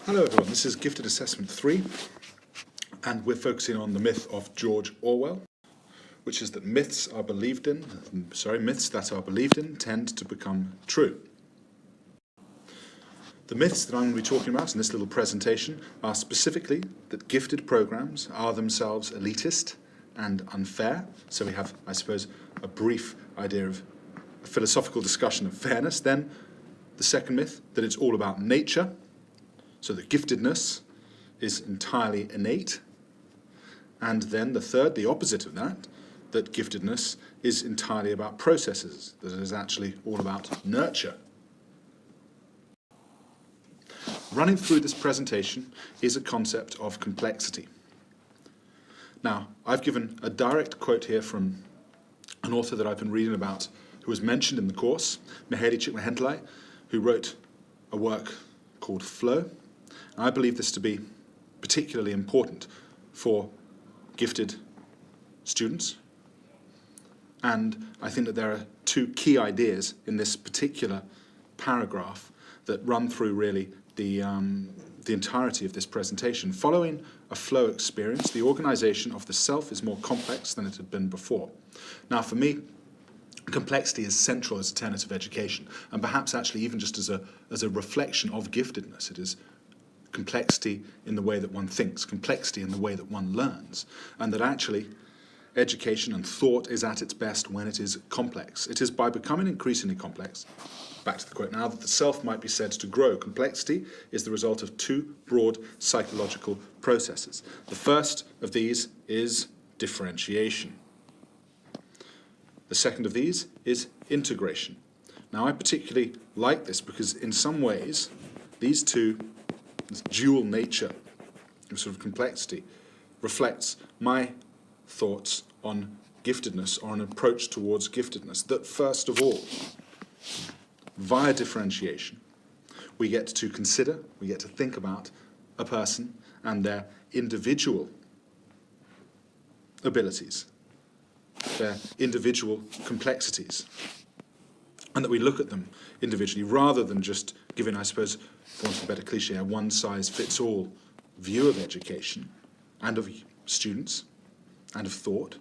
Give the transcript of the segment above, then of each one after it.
Hello everyone, this is Gifted Assessment 3, and we're focusing on the myth of George Orwell, which is that myths that are believed in tend to become true. The myths that I'm going to be talking about in this little presentation are specifically that gifted programs are themselves elitist and unfair. So we have, I suppose, a brief idea of a philosophical discussion of fairness. Then the second myth, that it's all about nature. So that giftedness is entirely innate. And then the third, the opposite of that, that giftedness is entirely about processes, that it is actually all about nurture. Running through this presentation is a concept of complexity. Now, I've given a direct quote here from an author that I've been reading about, who was mentioned in the course, Mihaly Csikszentmihalyi, who wrote a work called Flow. I believe this to be particularly important for gifted students, and I think that there are two key ideas in this particular paragraph that run through really the entirety of this presentation. Following a flow experience, the organization of the self is more complex than it had been before. Now, for me, complexity is central as a tenet of education, and perhaps actually even just as a reflection of giftedness. It is complexity in the way that one thinks, complexity in the way that one learns, and that actually education and thought is at its best when it is complex. It is by becoming increasingly complex, back to the quote now, that the self might be said to grow. Complexity is the result of two broad psychological processes. The first of these is differentiation. The second of these is integration. Now, I particularly like this because in some ways these two, this dual nature of sort of complexity, reflects my thoughts on giftedness, or an approach towards giftedness. That first of all, via differentiation, we get to consider, we get to think about a person and their individual abilities, their individual complexities, and that we look at them individually rather than just giving, I suppose, for want of a better cliche, a one-size-fits-all view of education and of students and of thought,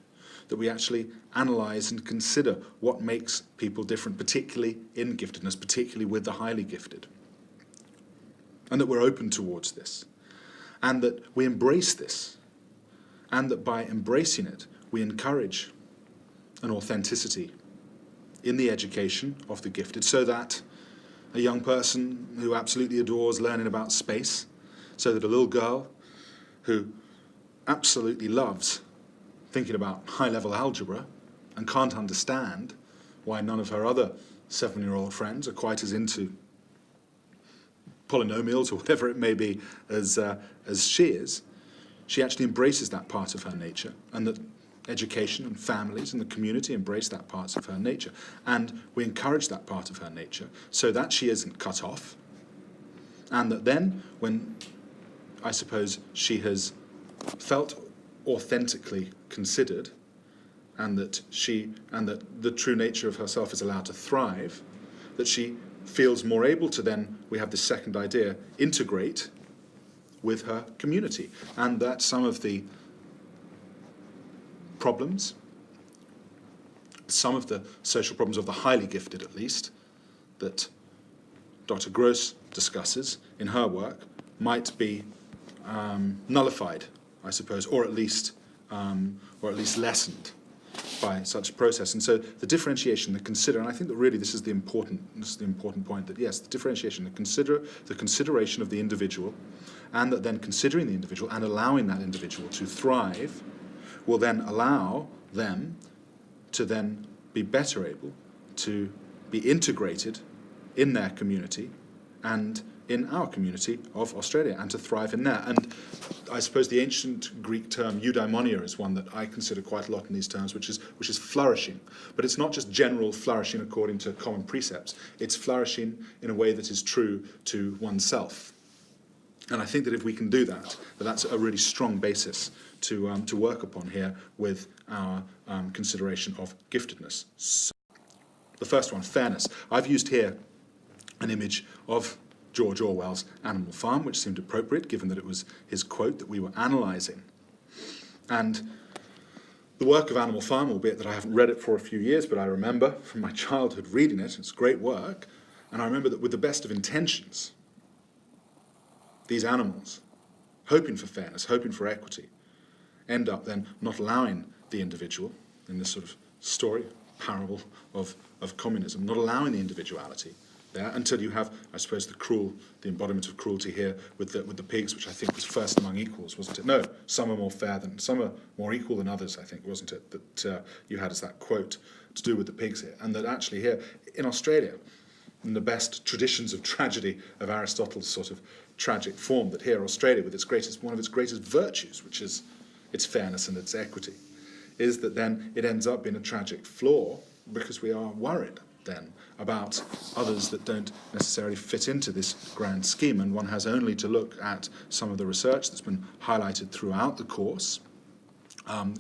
that we actually analyse and consider what makes people different, particularly in giftedness, particularly with the highly gifted, and that we're open towards this, and that we embrace this, and that by embracing it, we encourage an authenticity in the education of the gifted, so that a young person who absolutely adores learning about space, so that a little girl who absolutely loves thinking about high-level algebra and can't understand why none of her other 7-year-old friends are quite as into polynomials or whatever it may be as she is, she actually embraces that part of her nature, and that education and families and the community embrace that part of her nature, and we encourage that part of her nature so that she isn't cut off, and that then when, I suppose, she has felt authentically considered, and that the true nature of herself is allowed to thrive, that she feels more able to then, we have this second idea, integrate with her community, and that some of the problems, some of the social problems of the highly gifted at least, that Dr. Gross discusses in her work might be nullified, I suppose, or at least lessened by such a process. And so the differentiation, the consider, and I think that really this is the important point, that yes, the differentiation, the consideration of the individual, and that then considering the individual and allowing that individual to thrive will then allow them to then be better able to be integrated in their community and in our community of Australia, and to thrive in there. And I suppose the ancient Greek term eudaimonia is one that I consider quite a lot in these terms, which is flourishing. But it's not just general flourishing according to common precepts. It's flourishing in a way that is true to oneself. And I think that if we can do that, that's a really strong basis to work upon here with our consideration of giftedness. So, the first one, fairness. I've used here an image of George Orwell's Animal Farm, which seemed appropriate given that it was his quote that we were analysing. And the work of Animal Farm, albeit that I haven't read it for a few years, but I remember from my childhood reading it, it's great work, and I remember that with the best of intentions, these animals, hoping for fairness, hoping for equity, end up then not allowing the individual, in this sort of story, parable of communism, not allowing the individuality there until you have, I suppose, the embodiment of cruelty here with the pigs, which I think was first among equals, wasn't it? No, some are more equal than others, I think, wasn't it? That you had as that quote to do with the pigs here, and that actually here in Australia, in the best traditions of tragedy of Aristotle's sort of tragic form, that here Australia, with one of its greatest virtues, which is its fairness and its equity, is that then it ends up being a tragic flaw because we are worried then about others that don't necessarily fit into this grand scheme, and one has only to look at some of the research that's been highlighted throughout the course.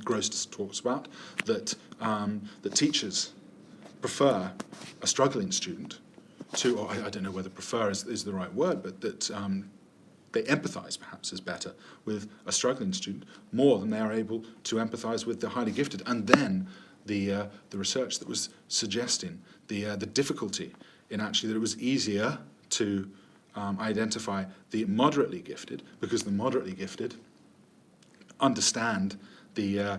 Gross talks about that teachers prefer a struggling student to, or I don't know whether prefer is the right word, but that they empathise, perhaps, is better, with a struggling student more than they are able to empathise with the highly gifted. And then the research that was suggesting the difficulty in actually that it was easier to identify the moderately gifted, because the moderately gifted understand the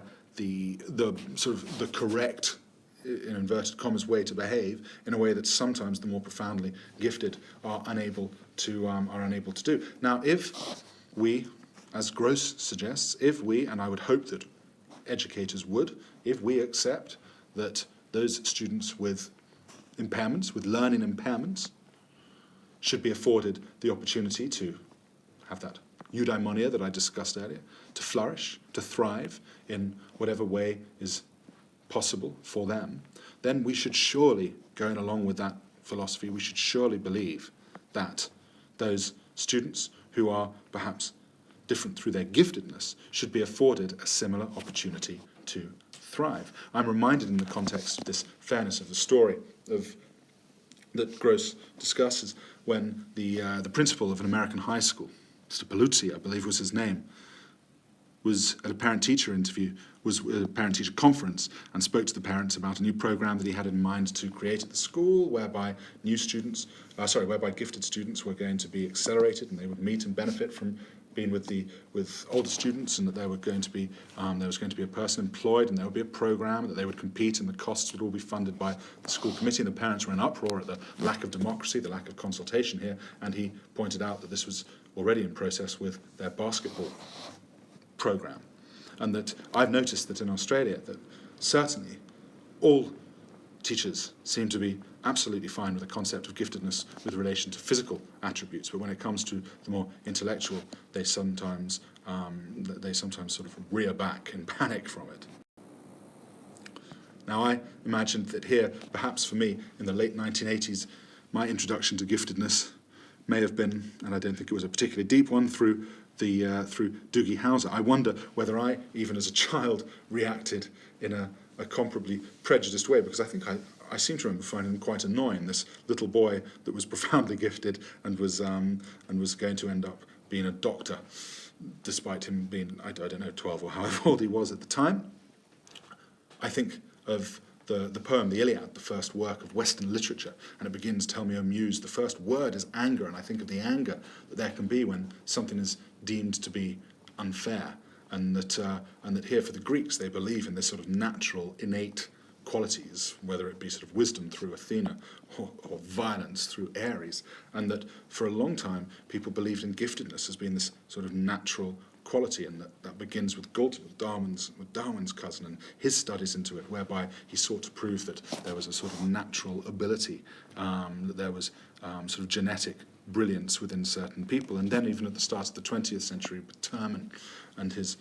sort of the correct, in inverted commas, way to behave in a way that sometimes the more profoundly gifted are unable to do. Now, if we, as Gross suggests, and I would hope that educators would, if we accept that those students with impairments, with learning impairments, should be afforded the opportunity to have that eudaimonia that I discussed earlier, to flourish, to thrive in whatever way is possible for them, then we should surely, going along with that philosophy, we should surely believe that those students who are perhaps different through their giftedness should be afforded a similar opportunity to thrive. I'm reminded in the context of this fairness of the story that Gross discusses when the principal of an American high school, Mr. Paluzzi, I believe was his name, was at a parent-teacher conference and spoke to the parents about a new program that he had in mind to create at the school, whereby gifted students were going to be accelerated and they would meet and benefit from being with older students, and that there was going to be a person employed, and there would be a program that they would compete, and the costs would all be funded by the school committee. And the parents were in uproar at the lack of democracy, the lack of consultation here, and he pointed out that this was already in process with their basketball program, and that I've noticed that in Australia that certainly all teachers seem to be absolutely fine with the concept of giftedness with relation to physical attributes, but when it comes to the more intellectual, they sometimes sort of rear back in panic from it. Now, I imagined that here, perhaps for me, in the late 1980s, my introduction to giftedness may have been, and I don't think it was a particularly deep one, through Doogie Howser. I wonder whether I, even as a child, reacted in a comparably prejudiced way, because I think I seem to remember finding him quite annoying, this little boy that was profoundly gifted and was going to end up being a doctor, despite him being, I don't know, 12 or however old he was at the time. I think of the poem, the Iliad, the first work of Western literature, and it begins, "Tell me, O Muse." The first word is anger, and I think of the anger that there can be when something is deemed to be unfair, and that here for the Greeks they believe in this sort of natural, innate qualities, whether it be sort of wisdom through Athena or violence through Ares, and that for a long time people believed in giftedness as being this sort of natural quality, and that begins with Galton, with Darwin's cousin, and his studies into it, whereby he sought to prove that there was a sort of natural ability, that there was sort of genetic brilliance within certain people. And then even at the start of the 20th century, with Terman and his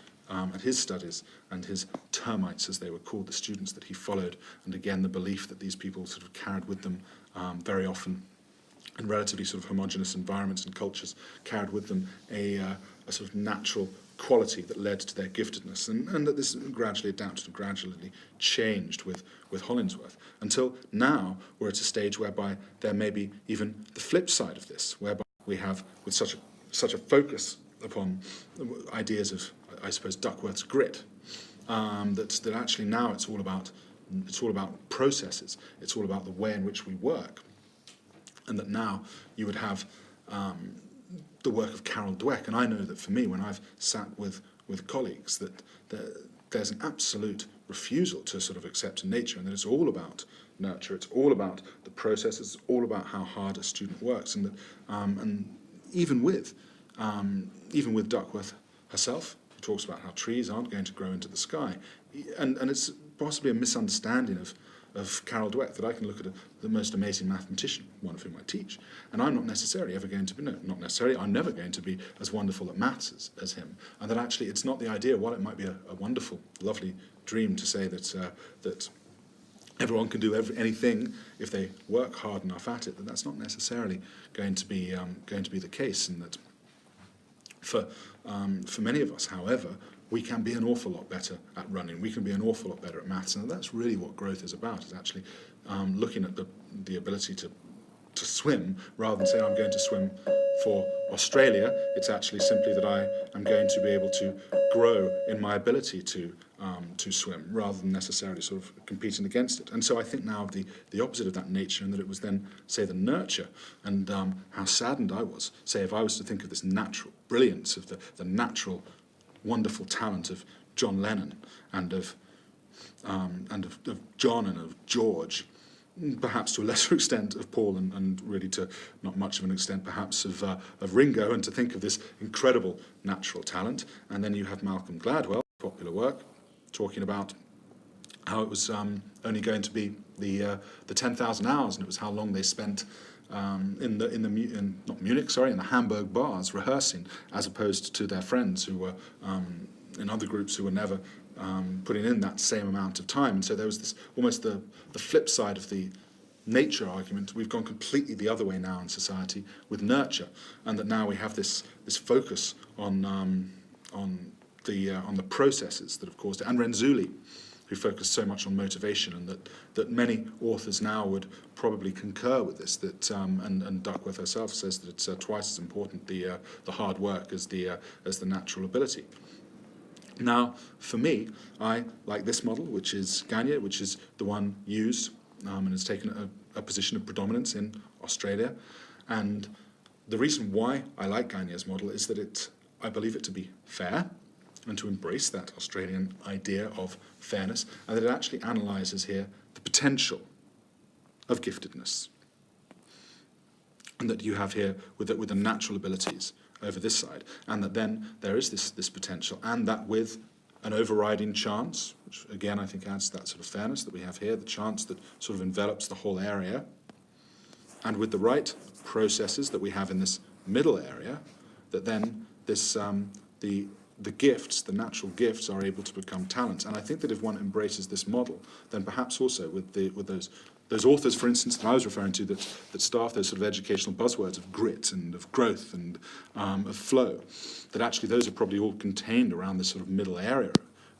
studies, and his termites, as they were called, the students that he followed, and again the belief that these people sort of carried with them very often in relatively sort of homogeneous environments and cultures, carried with them a sort of natural quality that led to their giftedness, and that this gradually adapted and gradually changed with Hollingsworth, until now we're at a stage whereby there may be even the flip side of this, whereby we have with such a focus upon ideas of, I suppose, Duckworth's grit, that actually now it's all about processes. It's all about the way in which we work, and that now you would have the work of Carol Dweck. And I know that for me, when I've sat with colleagues, that there's an absolute refusal to sort of accept nature, and that it's all about nurture. It's all about the processes. It's all about how hard a student works, and that and even with Duckworth herself, who talks about how trees aren't going to grow into the sky, and it's possibly a misunderstanding of Carol Dweck that I can look at the most amazing mathematician, one of whom I teach, and I'm not necessarily ever going to be, no, not necessarily, I'm never going to be as wonderful at maths as him, and that actually it's not the idea, while it might be a wonderful, lovely dream to say that everyone can do anything if they work hard enough at it, that's not necessarily going to be the case, and that for many of us, however, we can be an awful lot better at running. We can be an awful lot better at maths, and that's really what growth is about. Is actually looking at the ability to swim rather than say I'm going to swim for Australia. It's actually simply that I am going to be able to grow in my ability to swim rather than necessarily sort of competing against it. And so I think now of the opposite of that nature, and that it was then, say, the nurture, and how saddened I was, say, if I was to think of this natural brilliance of the natural wonderful talent of John Lennon and of John and of George, perhaps to a lesser extent of Paul, and really to not much of an extent perhaps of Ringo, and to think of this incredible natural talent. And then you have Malcolm Gladwell, popular work, talking about how it was only going to be the 10,000 hours, and it was how long they spent in the Hamburg bars rehearsing, as opposed to their friends who were in other groups who were never putting in that same amount of time. And so there was this almost the flip side of the nature argument. We've gone completely the other way now in society with nurture, and that now we have this focus on the processes that have caused it. And Renzulli, who focused so much on motivation, and that many authors now would probably concur with this, that and Duckworth herself says that it's twice as important the hard work as the natural ability. Now, for me, I like this model, which is Gagne, which is the one used and has taken a position of predominance in Australia. And the reason why I like Gagne's model is that I believe it to be fair, and to embrace that Australian idea of fairness, and that it actually analyses here the potential of giftedness, and that you have here with the natural abilities over this side, and that then there is this potential, and that with an overriding chance, which again I think adds to that sort of fairness that we have here, the chance that sort of envelops the whole area, and with the right processes that we have in this middle area, that then this the gifts, the natural gifts, are able to become talents. And I think that if one embraces this model, then perhaps also with those authors, for instance, that I was referring to, that staff those sort of educational buzzwords of grit and of growth and of flow, that actually those are probably all contained around this sort of middle area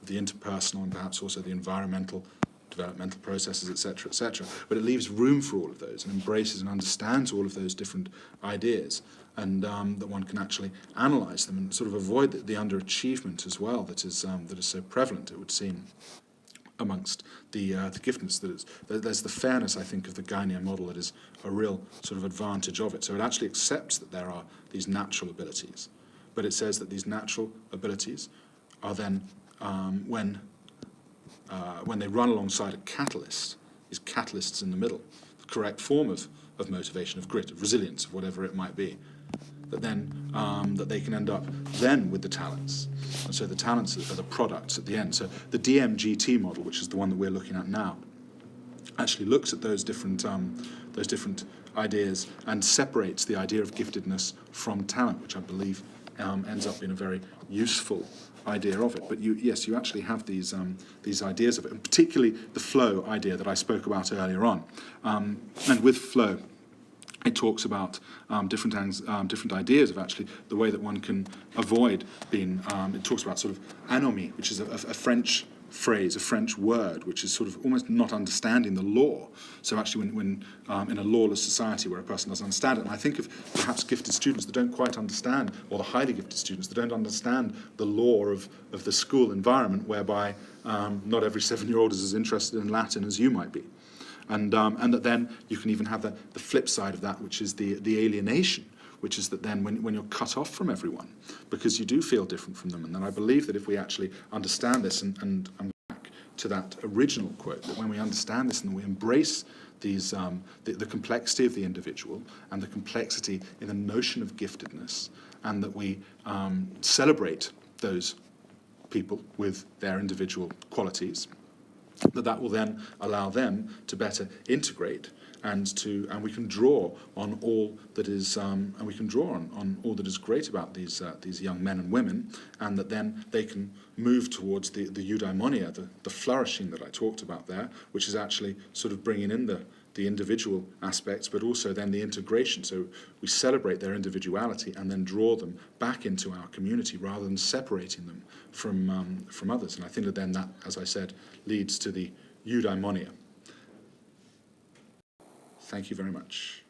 of the interpersonal and perhaps also the environmental, developmental processes, etc., etc. But it leaves room for all of those and embraces and understands all of those different ideas, and that one can actually analyse them and sort of avoid the underachievement as well that is so prevalent, it would seem, amongst the giftedness. There's the fairness, I think, of the Gagne model that is a real sort of advantage of it. So it actually accepts that there are these natural abilities, but it says that these natural abilities are then, when they run alongside a catalyst, these catalysts in the middle, the correct form of motivation, of grit, of resilience, of whatever it might be, that then that they can end up then with the talents. And so the talents are the products at the end. So the DMGT model, which is the one that we're looking at now, actually looks at those different ideas and separates the idea of giftedness from talent, which I believe ends up being a very useful idea of it. But you actually have these ideas of it, and particularly the flow idea that I spoke about earlier on. And with flow, it talks about different ideas of actually the way that one can avoid being. It talks about sort of anomie, which is a French phrase, a French word, which is sort of almost not understanding the law. So actually when in a lawless society where a person doesn't understand it, and I think of perhaps gifted students that don't quite understand, or the highly gifted students that don't understand the law of the school environment, whereby not every 7-year-old is as interested in Latin as you might be. And that then you can even have the flip side of that, which is the alienation, which is that then when you're cut off from everyone, because you do feel different from them. And then I believe that if we actually understand this, and back to that original quote, that when we understand this and we embrace these the complexity of the individual and the complexity in the notion of giftedness, and that we celebrate those people with their individual qualities, that will then allow them to better integrate, and we can draw on all that is on all that is great about these young men and women, and that then they can move towards the eudaimonia, the flourishing that I talked about there, which is actually sort of bringing in the individual aspects, but also then the integration. So we celebrate their individuality and then draw them back into our community rather than separating them from others. And I think that then that, as I said, leads to the eudaimonia. Thank you very much.